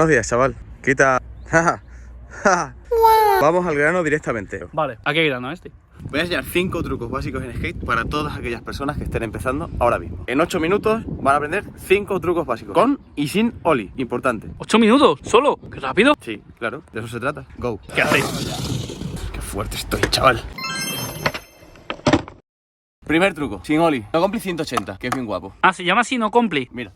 Buenos días, chaval. Quita. Vamos al grano directamente. Vale, ¿a qué grano este? Voy a enseñar 5 trucos básicos en skate para todas aquellas personas que estén empezando ahora mismo. En 8 minutos van a aprender 5 trucos básicos, con y sin ollie, importante. ¿8 minutos? ¿Solo? ¿Qué rápido? Sí, claro, de eso se trata. Go. ¿Qué hacéis? Qué fuerte estoy, chaval. Primer truco, sin ollie. No compli 180, que es bien guapo. Ah, se llama así, no compli. Mira.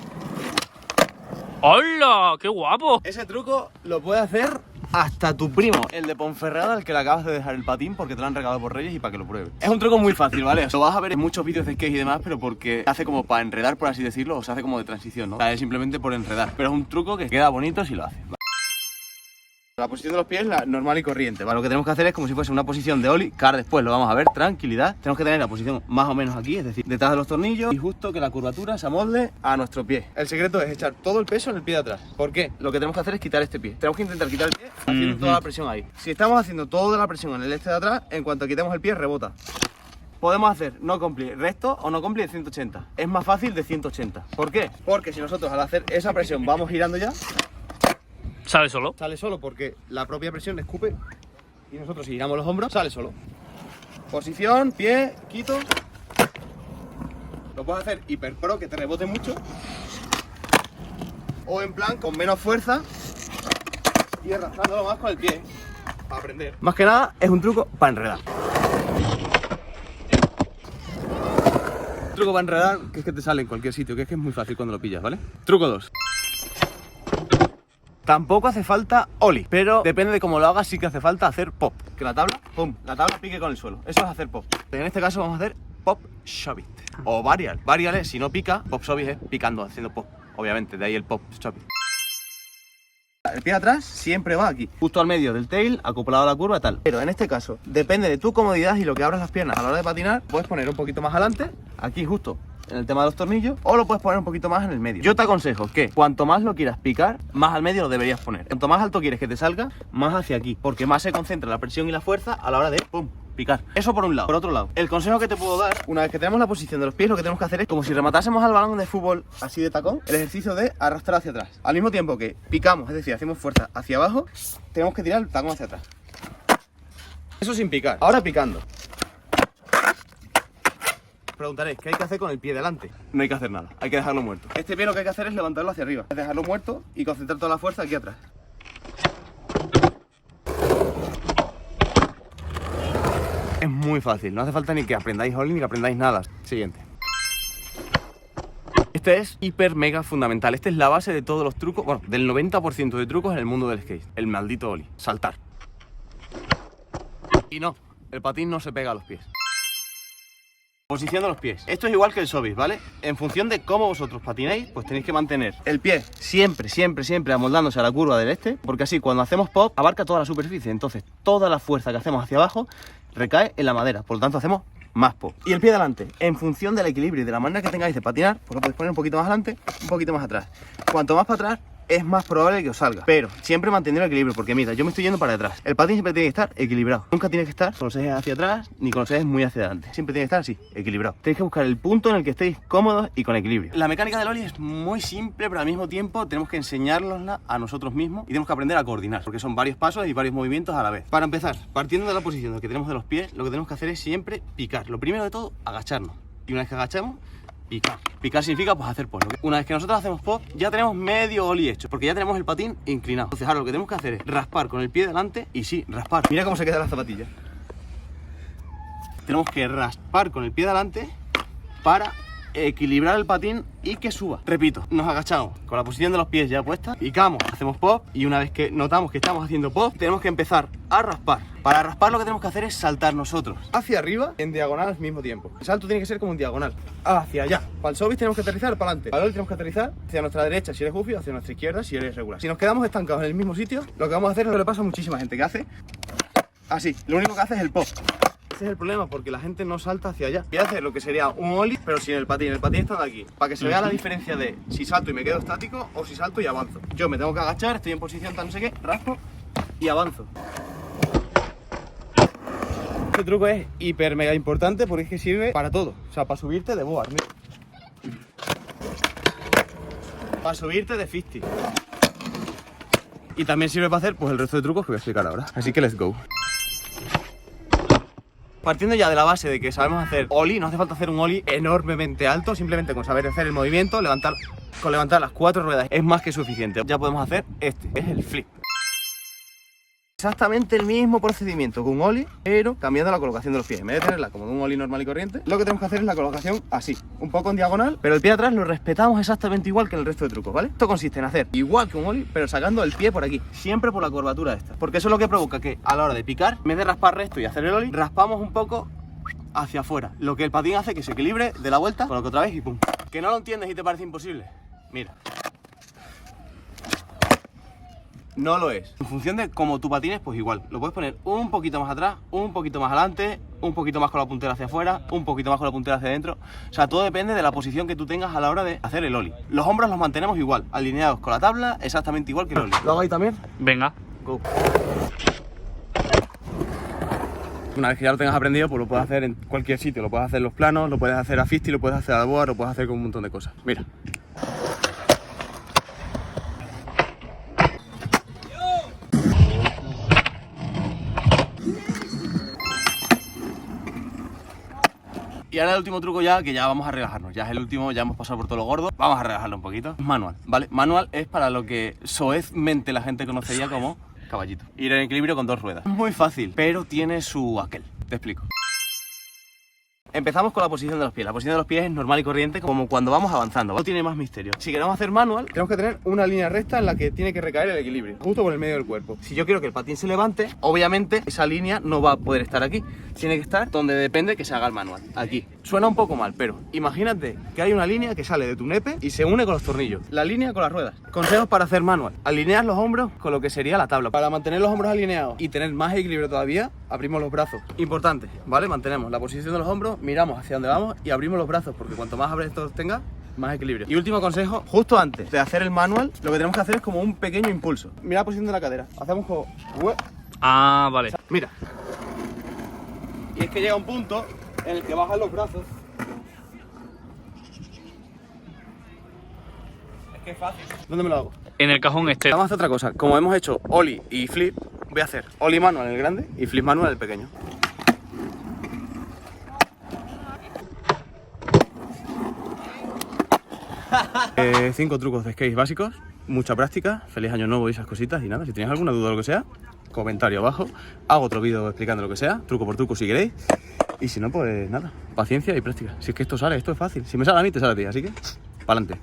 ¡Hola! ¡Qué guapo! Ese truco lo puede hacer hasta tu primo, el de Ponferrada, al que le acabas de dejar el patín porque te lo han regalado por Reyes y para que lo pruebe. Es un truco muy fácil, ¿vale? Lo vas a ver en muchos vídeos de skate y demás, pero porque hace como para enredar, por así decirlo, o se hace como de transición, ¿no? O sea, es simplemente por enredar. Pero es un truco que queda bonito si lo haces. La posición de los pies es la normal y corriente, ¿vale? Lo que tenemos que hacer es como si fuese una posición de ollie, que ahora después lo vamos a ver, tranquilidad. Tenemos que tener la posición más o menos aquí, es decir, detrás de los tornillos y justo que la curvatura se amolde a nuestro pie. El secreto es echar todo el peso en el pie de atrás. ¿Por qué? Lo que tenemos que hacer es quitar este pie. Tenemos que intentar quitar el pie haciendo toda la presión ahí. Si estamos haciendo toda la presión en el este de atrás, en cuanto quitemos el pie, rebota. Podemos hacer no compli recto o no compli de 180. Es más fácil de 180. ¿Por qué? Porque si nosotros al hacer esa presión vamos girando ya, ¿Sale solo? sale solo porque la propia presión escupe y nosotros si giramos los hombros, sale solo. Posición, pie, quito. Lo puedes hacer hiper pro, que te rebote mucho. O en plan con menos fuerza y arrastrándolo más con el pie. Para aprender. Más que nada es un truco para enredar. Truco para enredar, que es que te sale en cualquier sitio, que es muy fácil cuando lo pillas, ¿vale? Truco 2. Tampoco hace falta ollie, pero depende de cómo lo hagas, sí que hace falta hacer pop. Que la tabla, pum, la tabla pique con el suelo. Eso es hacer pop. En este caso vamos a hacer pop shove-it. O varial. Varial es si no pica, pop shove-it es picando, haciendo pop. Obviamente, de ahí el pop shove-it. El pie atrás siempre va aquí, justo al medio del tail, acoplado a la curva, tal. Pero en este caso, depende de tu comodidad y lo que abras las piernas a la hora de patinar. Puedes poner un poquito más adelante, aquí justo en el tema de los tornillos, o lo puedes poner un poquito más en el medio. Yo te aconsejo que cuanto más lo quieras picar, más al medio lo deberías poner. Cuanto más alto quieres que te salga, más hacia aquí, porque más se concentra la presión y la fuerza a la hora de pum, picar. Eso por un lado. Por otro lado, el consejo que te puedo dar, una vez que tenemos la posición de los pies, lo que tenemos que hacer es como si rematásemos al balón de fútbol así de tacón, el ejercicio de arrastrar hacia atrás. Al mismo tiempo que picamos, es decir, hacemos fuerza hacia abajo, tenemos que tirar el tacón hacia atrás. Eso sin picar. Ahora picando. Preguntaréis, ¿qué hay que hacer con el pie delante? No hay que hacer nada, hay que dejarlo muerto. Este pie lo que hay que hacer es levantarlo hacia arriba, es dejarlo muerto y concentrar toda la fuerza aquí atrás. Es muy fácil, no hace falta ni que aprendáis ollie ni que aprendáis nada. Siguiente. Este es hiper mega fundamental, este es la base de todos los trucos, bueno, del 90% de trucos en el mundo del skate. El maldito ollie, saltar. Y no, el patín no se pega a los pies. Posición de los pies. Esto es igual que el shove-it, ¿vale? En función de cómo vosotros patinéis, pues tenéis que mantener el pie siempre, siempre, siempre amoldándose a la curva del este, porque así cuando hacemos pop abarca toda la superficie, entonces toda la fuerza que hacemos hacia abajo recae en la madera, por lo tanto hacemos más pop. Y el pie delante, en función del equilibrio y de la manera que tengáis de patinar, pues lo podéis poner un poquito más adelante, un poquito más atrás. Cuanto más para atrás, es más probable que os salga, pero siempre manteniendo el equilibrio, porque mira, yo me estoy yendo para atrás. El patín siempre tiene que estar equilibrado, nunca tiene que estar con los ejes hacia atrás ni con los ejes muy hacia adelante, siempre tiene que estar así, equilibrado. Tenéis que buscar el punto en el que estéis cómodos y con equilibrio. La mecánica del ollie es muy simple, pero al mismo tiempo tenemos que enseñárnosla a nosotros mismos y tenemos que aprender a coordinar, porque son varios pasos y varios movimientos a la vez. Para empezar, partiendo de la posición que tenemos de los pies, lo que tenemos que hacer es siempre picar. Lo primero de todo, agacharnos, y una vez que agachamos, picar. Picar significa pues hacer pop. Una vez que nosotros hacemos pop, ya tenemos medio ollie hecho, porque ya tenemos el patín inclinado. Entonces ahora lo que tenemos que hacer es raspar con el pie delante y sí, raspar. Mira cómo se quedan las zapatillas. Tenemos que raspar con el pie delante para equilibrar el patín y que suba. Repito, nos agachamos con la posición de los pies ya puesta, picamos, hacemos pop y una vez que notamos que estamos haciendo pop, tenemos que empezar a raspar. Para raspar lo que tenemos que hacer es saltar nosotros hacia arriba en diagonal al mismo tiempo. El salto tiene que ser como en diagonal, hacia allá. Para el shove-it tenemos que aterrizar para adelante. Para el ollie tenemos que aterrizar hacia nuestra derecha si eres goofy, hacia nuestra izquierda si eres regular. Si nos quedamos estancados en el mismo sitio, lo que vamos a hacer es lo que le pasa a muchísima gente, que hace así. Lo único que hace es el pop. Ese es el problema, porque la gente no salta hacia allá. Voy a hacer lo que sería un ollie, pero sin el patín. El patín está de aquí, para que se vea la diferencia de si salto y me quedo estático o si salto y avanzo. Yo me tengo que agachar, estoy en posición tal no sé qué, raspo y avanzo. Este truco es hiper mega importante porque es que sirve para todo. O sea, para subirte de board, para subirte de 50, Y también sirve para hacer pues el resto de trucos que voy a explicar ahora. Así que let's go. Partiendo ya de la base de que sabemos hacer ollie, no hace falta hacer un ollie enormemente alto, simplemente con saber hacer el movimiento, con levantar las 4 ruedas es más que suficiente. Ya podemos hacer este, es el flip. Exactamente el mismo procedimiento que un ollie, pero cambiando la colocación de los pies. En vez de tenerla como un ollie normal y corriente, lo que tenemos que hacer es la colocación así, un poco en diagonal, pero el pie de atrás lo respetamos exactamente igual que en el resto de trucos, ¿vale? Esto consiste en hacer igual que un ollie, pero sacando el pie por aquí, siempre por la curvatura esta, porque eso es lo que provoca que a la hora de picar, en vez de raspar recto y hacer el ollie, raspamos un poco hacia afuera, lo que el patín hace que se equilibre de la vuelta, con lo que otra vez y pum. ¿Que no lo entiendes y te parece imposible? Mira. No lo es. En función de cómo tú patines, pues igual. Lo puedes poner un poquito más atrás, un poquito más adelante, un poquito más con la puntera hacia afuera, un poquito más con la puntera hacia adentro. O sea, todo depende de la posición que tú tengas a la hora de hacer el ollie. Los hombros los mantenemos igual, alineados con la tabla, exactamente igual que el ollie. ¿Lo hago ahí también? Venga. Go. Una vez que ya lo tengas aprendido, pues lo puedes hacer en cualquier sitio. Lo puedes hacer en los planos, lo puedes hacer a 50, lo puedes hacer a board, lo puedes hacer con un montón de cosas. Mira. Y ahora el último truco ya, que ya vamos a relajarnos. Ya es el último, ya hemos pasado por todo lo gordo. Vamos a relajarlo un poquito. Manual, ¿vale? Manual es para lo que soezmente la gente conocería como caballito. Ir en equilibrio con 2 ruedas. Muy fácil, pero tiene su aquel. Te explico. Empezamos con la posición de los pies. La posición de los pies es normal y corriente, como cuando vamos avanzando. No tiene más misterio. Si queremos hacer manual, tenemos que tener una línea recta en la que tiene que recaer el equilibrio, justo por el medio del cuerpo. Si yo quiero que el patín se levante, obviamente esa línea no va a poder estar aquí. Tiene que estar donde depende que se haga el manual. Aquí. Suena un poco mal, pero imagínate que hay una línea que sale de tu nepe y se une con los tornillos. La línea con las ruedas. Consejos para hacer manual. Alinear los hombros con lo que sería la tabla. Para mantener los hombros alineados y tener más equilibrio todavía, abrimos los brazos. Importante, ¿vale? Mantenemos la posición de los hombros, miramos hacia donde vamos y abrimos los brazos, porque cuanto más abiertos tengas, más equilibrio. Y último consejo, justo antes de hacer el manual, lo que tenemos que hacer es como un pequeño impulso. Mira la posición de la cadera. Hacemos como... Ah, vale. Mira. Y es que llega un punto en el que bajan los brazos. Es que es fácil. ¿Dónde me lo hago? En el cajón este. Vamos a hacer otra cosa. Como hemos hecho ollie y flip, voy a hacer ollie manual en el grande y flip manual en el pequeño. Cinco trucos de skate básicos, mucha práctica, feliz año nuevo y esas cositas. Y nada, si tenéis alguna duda o lo que sea, comentario abajo. Hago otro vídeo explicando lo que sea, truco por truco si queréis. Y si no, pues nada, paciencia y práctica. Si es que esto sale, esto es fácil. Si me sale a mí, te sale a ti, así que pa'lante.